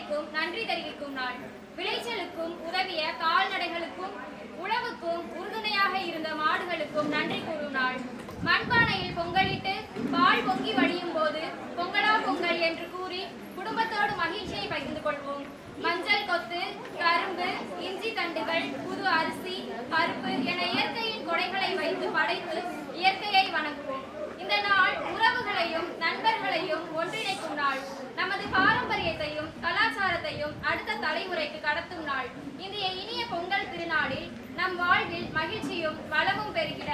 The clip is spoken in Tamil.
இயற்கைக்கும் நன்றி தெரிவிக்கும் நாள். விளைச்சலுக்கும் உதவிய கால்நடைகளுக்கும் உழவுக்கும் உறுதுணையாக இருந்த மாடுகளுக்கும் நன்றி கூறும் நாள். மண்பானையில் பொங்கலிட்டு பால் பொங்கி வழியும் போது பொங்கலா பொங்கல் என்று கூறி குடும்பத்தோடு மகிழ்ச்சியை பகிர்ந்து கொள்வோம். மஞ்சள் கொத்து, கரும்பு, இஞ்சி தண்டுகள், புது அரிசி, பருப்பு என இயற்கையின் கொடைகளை வைத்து படைத்து இயற்கையை வணங்குவோம். இந்த நாள் உறவுகளையும் நண்பர்களையும் ஒன்றிணைக்கும் நாள். நமது பாரம்பரியத்தையும் கலாச்சாரத்தையும் அடுத்த தலைமுறைக்கு கடத்தும் நாள். இந்த இனிய பொங்கல் திருநாளில் நம் வாழ்வில் மகிழ்ச்சியும் வளமும் பெறுகிற